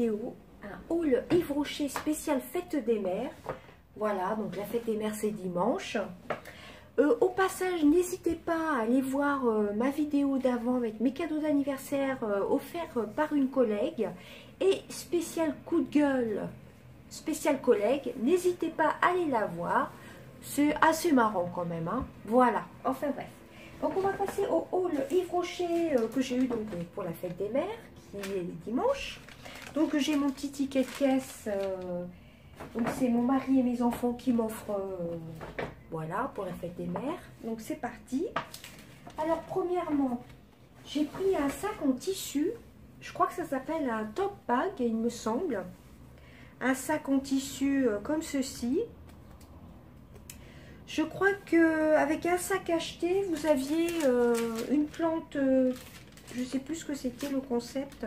vidéo, un haul Yves Rocher spécial fête des mères. Voilà, donc la fête des mères c'est dimanche. Au passage, n'hésitez pas à aller voir ma vidéo d'avant avec mes cadeaux d'anniversaire offerts par une collègue. Et spécial coup de gueule, spécial collègue, n'hésitez pas à aller la voir. C'est assez marrant quand même, hein. Voilà, enfin bref. Donc on va passer au haul Yves Rocher que j'ai eu donc pour la fête des mères, qui est dimanche. Donc j'ai mon petit ticket de caisse, donc c'est mon mari et mes enfants qui m'offrent, voilà, pour la fête des mères. Donc c'est parti. Alors premièrement, j'ai pris un sac en tissu, je crois que ça s'appelle un top bag, il me semble. Un sac en tissu comme ceci. Je crois que avec un sac acheté, vous aviez une plante, je ne sais plus ce que c'était le concept.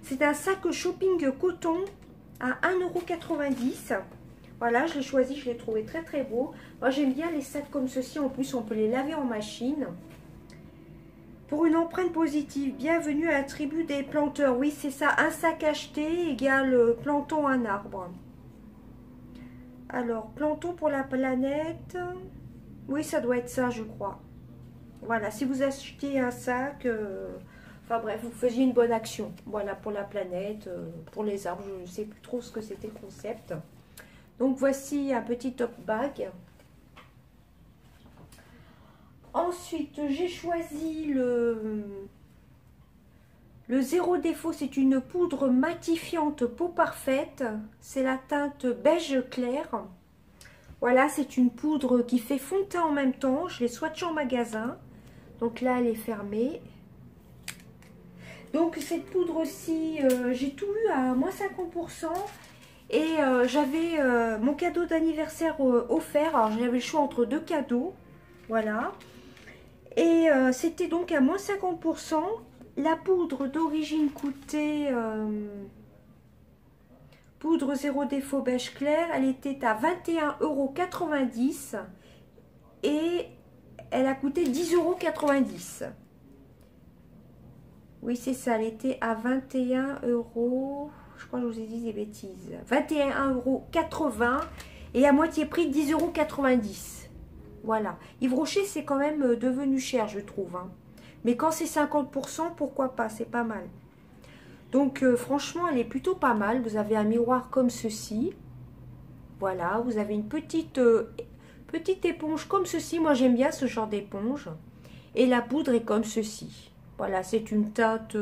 C'est un sac shopping coton à 1,90 €. Voilà, je l'ai choisi, je l'ai trouvé très très beau. Moi j'aime bien les sacs comme ceci, en plus on peut les laver en machine. Pour une empreinte positive, bienvenue à la tribu des planteurs. Oui, c'est ça, un sac acheté égale plantons un arbre. Alors, plantons pour la planète. Oui, ça doit être ça, je crois. Voilà, si vous achetez un sac, enfin bref, vous faisiez une bonne action. Voilà, pour la planète, pour les arbres, je ne sais plus trop ce que c'était le concept. Donc, voici un petit top bag. Ensuite, j'ai choisi le zéro défaut, c'est une poudre matifiante peau parfaite. C'est la teinte beige clair. Voilà, c'est une poudre qui fait fond de teint en même temps. Je l'ai swatchée en magasin. Donc là, elle est fermée. Donc cette poudre-ci, j'ai tout eu à moins 50%. Et j'avais mon cadeau d'anniversaire offert. Alors j'avais le choix entre deux cadeaux. Voilà. Et c'était donc à moins 50%. La poudre d'origine coûtait, poudre zéro défaut beige clair, elle était à 21,90 € et elle a coûté 10,90 €. Oui, c'est ça, elle était à 21 €, je crois que je vous ai dit des bêtises, 21,80 € et à moitié prix 10,90 €. Voilà, Yves Rocher c'est quand même devenu cher, je trouve, hein. Mais quand c'est 50%, pourquoi pas, c'est pas mal. Donc franchement, elle est plutôt pas mal. Vous avez un miroir comme ceci. Voilà, vous avez une petite éponge comme ceci. Moi, j'aime bien ce genre d'éponge. Et la poudre est comme ceci. Voilà, c'est une teinte,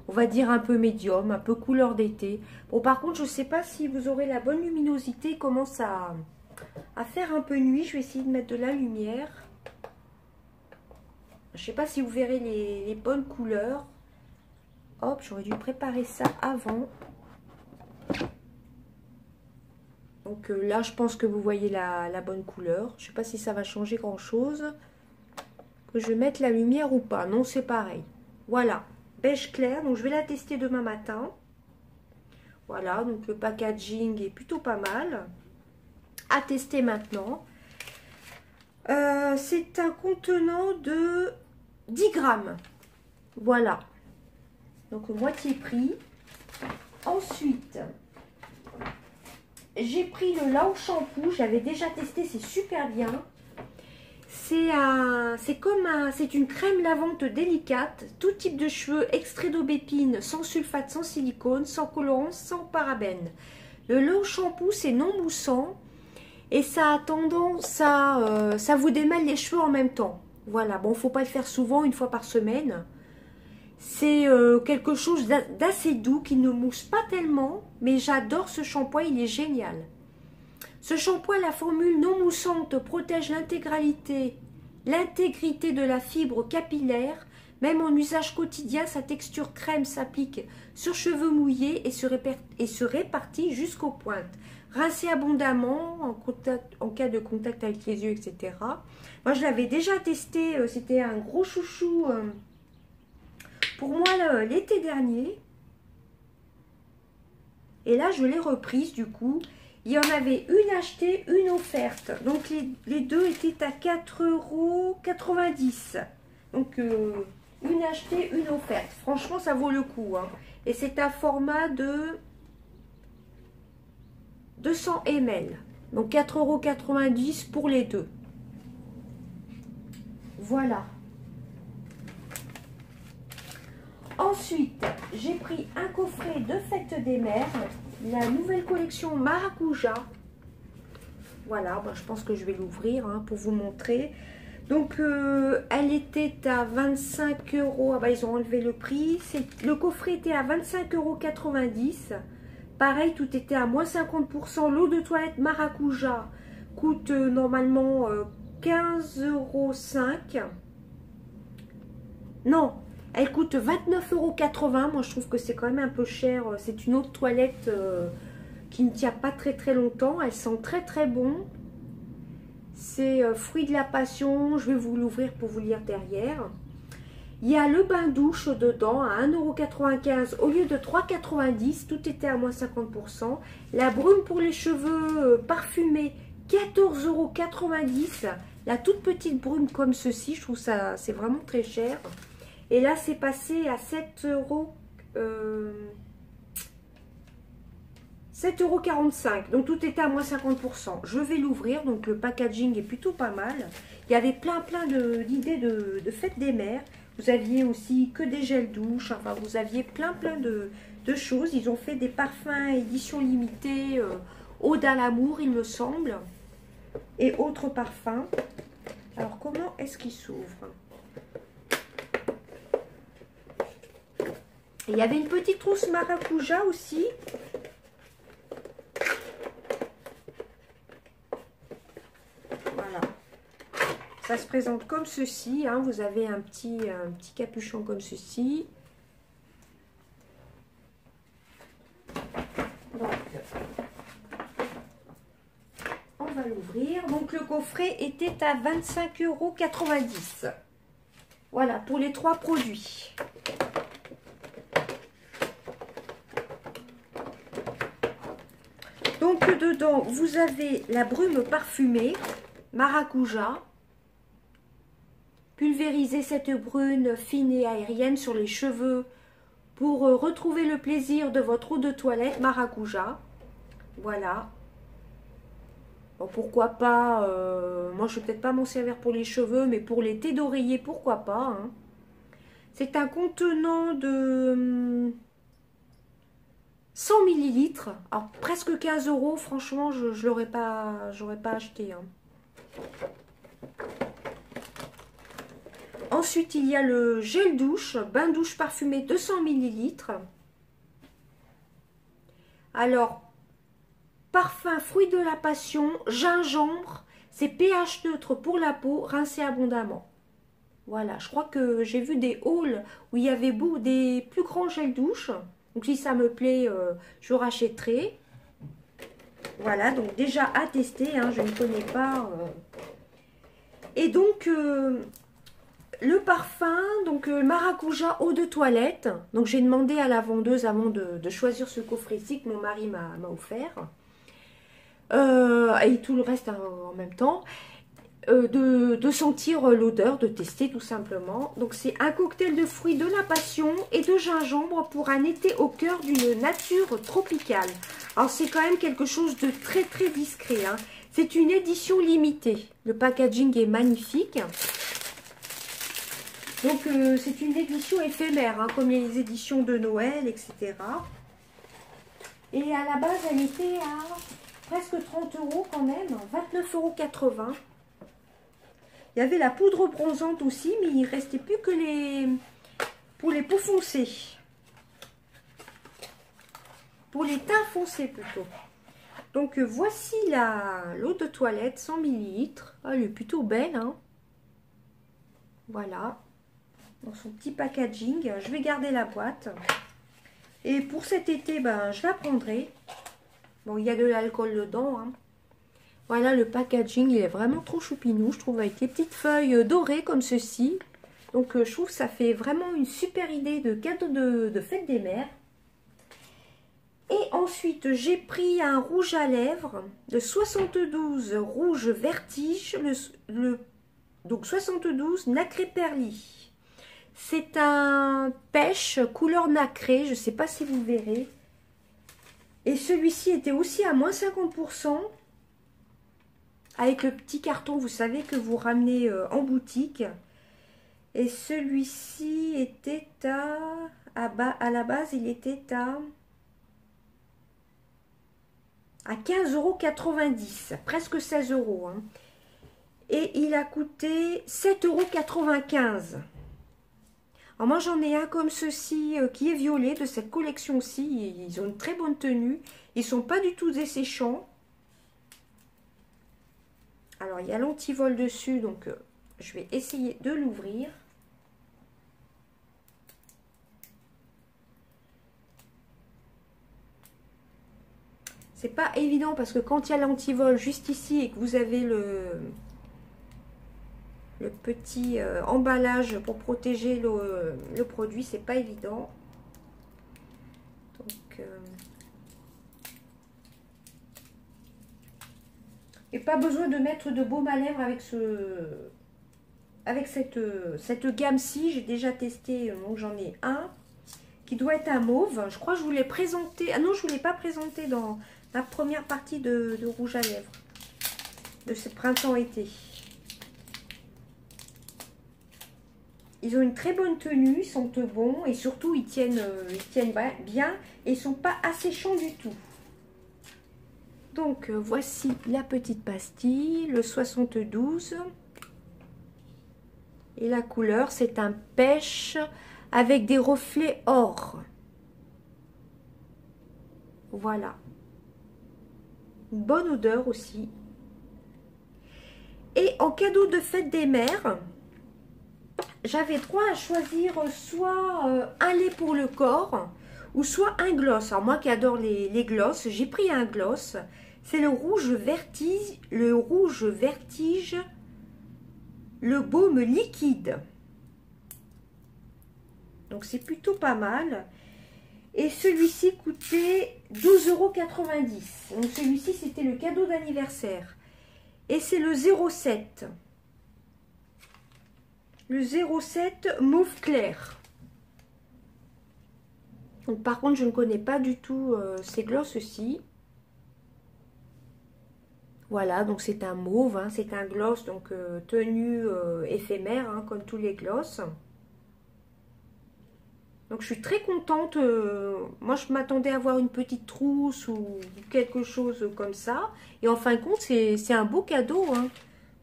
on va dire un peu médium, un peu couleur d'été. Bon, par contre, je ne sais pas si vous aurez la bonne luminosité. Il commence à faire un peu nuit. Je vais essayer de mettre de la lumière. Je ne sais pas si vous verrez les bonnes couleurs. Hop, j'aurais dû préparer ça avant. Donc là, je pense que vous voyez la bonne couleur. Je ne sais pas si ça va changer grand-chose. Que je mette la lumière ou pas. Non, c'est pareil. Voilà, beige clair. Donc je vais la tester demain matin. Voilà, donc le packaging est plutôt pas mal. À tester maintenant. C'est un contenant de 10 grammes. Voilà. Donc moitié prix. Ensuite, j'ai pris le Lao Shampoo. J'avais déjà testé, c'est super bien. C'est une crème lavante délicate. Tout type de cheveux, extrait d'aubépine, sans sulfate, sans silicone, sans colorant, sans parabènes. Le Lao Shampoo, c'est non moussant. Et ça a tendance à... ça vous démêle les cheveux en même temps. Voilà, bon, faut pas le faire souvent, une fois par semaine. C'est quelque chose d'assez doux, qui ne mousse pas tellement. Mais j'adore ce shampoing, il est génial. Ce shampoing, la formule non moussante, protège l'intégrité de la fibre capillaire. Même en usage quotidien, sa texture crème s'applique sur cheveux mouillés et se répartit jusqu'aux pointes. Rincer abondamment en cas de contact avec les yeux, etc. Moi, je l'avais déjà testé. C'était un gros chouchou pour moi l'été dernier. Et là, je l'ai reprise du coup. Il y en avait une achetée, une offerte. Donc, les deux étaient à 4,90 €. Donc, une achetée, une offerte. Franchement, ça vaut le coup, hein. Et c'est un format de 200 ml. Donc 4,90 € pour les deux. Voilà. Ensuite, j'ai pris un coffret de Fête des Mères, la nouvelle collection Maracuja. Voilà, je pense que je vais l'ouvrir pour vous montrer. Donc, elle était à 25 €. Ah ils ont enlevé le prix. Le coffret était à 25,90 €. Pareil, tout était à moins 50%. L'eau de toilette Maracuja coûte normalement 15,05 €. Non, elle coûte 29,80 €. Moi, je trouve que c'est quand même un peu cher. C'est une eau de toilette qui ne tient pas très longtemps. Elle sent très bon. C'est fruit de la passion. Je vais vous l'ouvrir pour vous lire derrière. Il y a le bain-douche dedans à 1,95 € au lieu de 3,90 €. Tout était à moins 50%. La brume pour les cheveux parfumée, 14,90 €. La toute petite brume comme ceci, je trouve ça, c'est vraiment très cher. Et là, c'est passé à 7,45 €. Donc, tout était à moins 50%. Je vais l'ouvrir. Donc, le packaging est plutôt pas mal. Il y avait plein d'idées de Fête des Mères. Vous aviez aussi que des gels douche. Enfin, vous aviez plein de choses. Ils ont fait des parfums édition limitée. Ode à l'amour, il me semble. Et autres parfums. Alors, comment est-ce qu'il s'ouvre? Il y avait une petite trousse Maracuja aussi. Voilà. Ça se présente comme ceci. Vous avez un petit capuchon comme ceci. Donc, on va l'ouvrir. Donc, le coffret était à 25,90 €. Voilà, pour les 3 produits. Donc, dedans, vous avez la brume parfumée, Maracuja. Pulvérisez cette brune fine et aérienne sur les cheveux pour retrouver le plaisir de votre eau de toilette Maracuja. Voilà. Bon, pourquoi pas, moi je ne vais peut-être pas m'en servir pour les cheveux, mais pour les thés d'oreiller, pourquoi pas. C'est un contenant de 100 ml. Alors presque 15 €, franchement, je l'aurais pas acheté. Ensuite, il y a le gel douche, bain douche parfumé 200 ml. Alors, parfum fruit de la passion, gingembre, c'est pH neutre pour la peau, rincez abondamment. Voilà, je crois que j'ai vu des hauls où il y avait des plus grands gels douche. Donc, si ça me plaît, je rachèterai. Voilà, donc déjà à tester, je ne connais pas. Et donc, le parfum, donc Maracuja eau de toilette. Donc, j'ai demandé à la vendeuse avant de choisir ce coffret-ci que mon mari m'a offert. Et tout le reste en même temps. De sentir l'odeur, de tester tout simplement. Donc c'est un cocktail de fruits de la passion et de gingembre pour un été au cœur d'une nature tropicale. Alors c'est quand même quelque chose de très discret. C'est une édition limitée. Le packaging est magnifique. Donc c'est une édition éphémère, comme les éditions de Noël, etc. Et à la base elle était à presque 30 € quand même, 29,80 €. Il y avait la poudre bronzante aussi, mais il ne restait plus que pour les peaux foncées. Pour les teints foncés plutôt. Donc voici l'eau de toilette 100 ml. Elle est plutôt belle. Voilà. Dans son petit packaging. Je vais garder la boîte. Et pour cet été, je la prendrai. Bon, il y a de l'alcool dedans. Voilà, le packaging, il est vraiment trop choupinou, je trouve, avec les petites feuilles dorées comme ceci. Donc, je trouve que ça fait vraiment une super idée de cadeau de Fête des Mères. Et ensuite, j'ai pris un rouge à lèvres de 72 rouge vertige, donc 72 nacré perli. C'est un pêche couleur nacrée, je ne sais pas si vous verrez. Et celui-ci était aussi à moins 50%. Avec le petit carton, vous savez, que vous ramenez en boutique. Et celui-ci était à la base, il était à 15,90 €, presque 16 €. Hein. Et il a coûté 7,95 €. Alors moi j'en ai un comme ceci qui est violet de cette collection-ci. Ils ont une très bonne tenue. Ils sont pas du tout desséchants. Alors il y a l'antivol dessus, donc je vais essayer de l'ouvrir. C'est pas évident parce que quand il y a l'antivol juste ici et que vous avez le petit emballage pour protéger le produit, c'est pas évident. Donc, et pas besoin de mettre de baume à lèvres avec cette gamme-ci. J'ai déjà testé, donc j'en ai un qui doit être un mauve. Je crois que je vous l'ai présenté. Ah non, je ne vous l'ai pas présenté dans la première partie de rouge à lèvres de ce printemps-été. Ils ont une très bonne tenue, ils sentent bon et surtout ils tiennent bien et ils sont pas asséchants du tout. Donc voici la petite pastille, le 72. Et la couleur, c'est un pêche avec des reflets or. Voilà. Une bonne odeur aussi. Et en cadeau de fête des mères, j'avais droit à choisir soit un lait pour le corps ou soit un gloss. Alors moi qui adore les glosses, j'ai pris un gloss. C'est le rouge vertige, le baume liquide. Donc c'est plutôt pas mal. Et celui-ci coûtait 12,90 €. Donc celui-ci c'était le cadeau d'anniversaire. Et c'est le 07. Le 07 mauve clair. Donc par contre je ne connais pas du tout ces glosses-ci. Voilà, donc c'est un mauve, hein, c'est un gloss, donc tenue éphémère, hein, comme tous les glosses. Donc je suis très contente. Moi je m'attendais à avoir une petite trousse ou quelque chose comme ça. Et en fin de compte, c'est un beau cadeau, hein.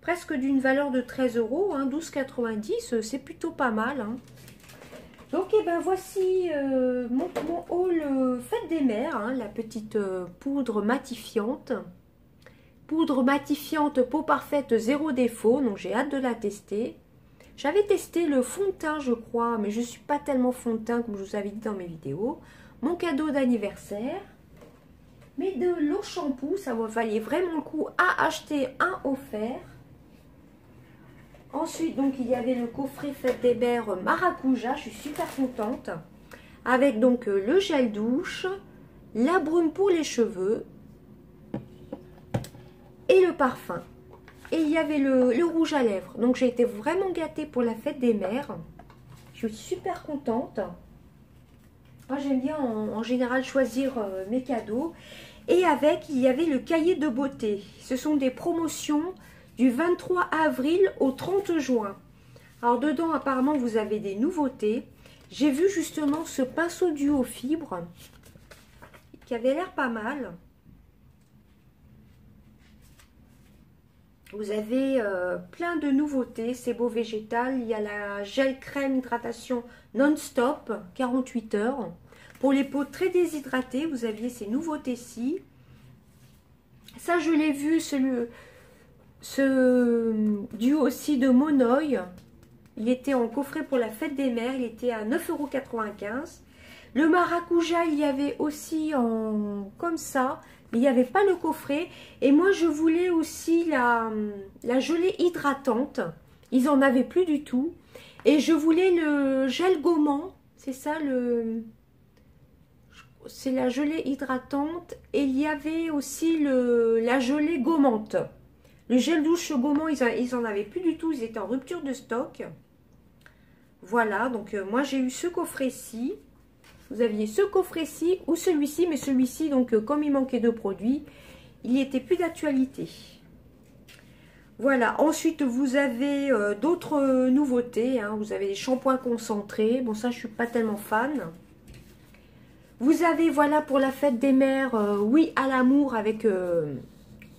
Presque d'une valeur de 13 €, hein, 12,90 €, c'est plutôt pas mal. Hein. Donc et ben voici mon haul fête des mères, hein, la petite poudre matifiante. Poudre matifiante peau parfaite zéro défaut, donc j'ai hâte de la tester. J'avais testé le fond de teint je crois, mais je ne suis pas tellement fond de teint comme je vous avais dit dans mes vidéos. Mon cadeau d'anniversaire. Mais de l'eau shampoo, ça valait vraiment le coup à acheter un offert. Ensuite, donc il y avait le coffret Fête des mères Maracuja, je suis super contente. Avec donc le gel douche, la brume pour les cheveux et le parfum. Et il y avait le rouge à lèvres. Donc j'ai été vraiment gâtée pour la fête des mères. Je suis super contente. Moi j'aime bien en général choisir mes cadeaux. Et avec, il y avait le cahier de beauté. Ce sont des promotions du 23 avril au 30 juin. Alors dedans apparemment vous avez des nouveautés. J'ai vu justement ce pinceau duo fibre qui avait l'air pas mal. Vous avez plein de nouveautés, c'est beau végétal. Il y a la gel crème hydratation non-stop, 48 heures. Pour les peaux très déshydratées, vous aviez ces nouveautés-ci. Ça, je l'ai vu, ce duo aussi de Monoï. Il était en coffret pour la fête des mères, il était à 9,95 €. Le maracuja, il y avait aussi en comme ça. Mais il n'y avait pas le coffret. Et moi, je voulais aussi la gelée hydratante. Ils n'en avaient plus du tout. Et je voulais le gel gommant. C'est ça, c'est la gelée hydratante. Et il y avait aussi la gelée gommante. Le gel douche gommant, ils n'en avaient plus du tout. Ils étaient en rupture de stock. Voilà, donc moi j'ai eu ce coffret-ci. Vous aviez ce coffret-ci ou celui-ci, mais celui-ci, donc comme il manquait de produits, il n'y était plus d'actualité. Voilà, ensuite vous avez d'autres nouveautés, hein. Vous avez des shampoings concentrés, bon ça je suis pas tellement fan. Vous avez, voilà, pour la fête des mères, oui à l'amour avec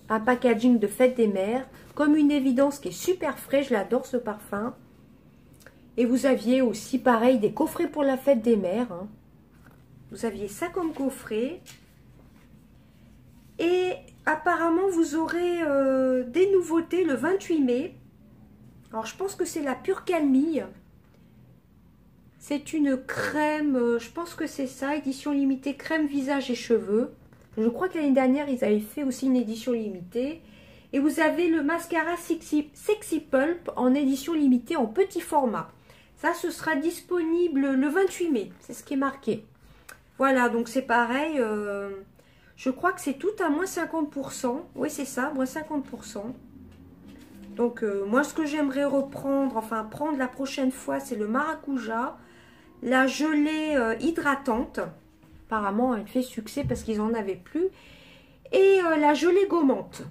un packaging de fête des mères, comme une évidence qui est super frais, je l'adore ce parfum. Et vous aviez aussi pareil des coffrets pour la fête des mères, hein. Vous aviez ça comme coffret. Et apparemment, vous aurez des nouveautés le 28 mai. Alors, je pense que c'est la Pure Calmie. C'est une crème, je pense que c'est ça, édition limitée, crème visage et cheveux. Je crois que l'année dernière, ils avaient fait aussi une édition limitée. Et vous avez le mascara Sexy Pulp en édition limitée en petit format. Ça, ce sera disponible le 28 mai. C'est ce qui est marqué. Voilà, donc c'est pareil. Je crois que c'est tout à moins 50%. Oui, c'est ça, moins 50%. Donc, moi, ce que j'aimerais reprendre, enfin, prendre la prochaine fois, c'est le maracuja. La gelée hydratante. Apparemment, elle fait succès parce qu'ils n'en avaient plus. Et la gelée gommante.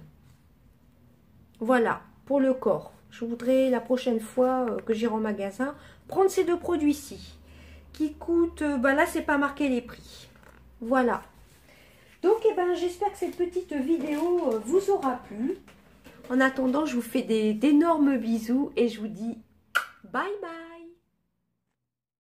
Voilà, pour le corps. Je voudrais, la prochaine fois que j'irai en magasin, prendre ces deux produits-ci. Qui coûtent, bah là, c'est pas marqué les prix. Voilà. Donc, eh ben, j'espère que cette petite vidéo vous aura plu. En attendant, je vous fais d'énormes bisous et je vous dis bye bye.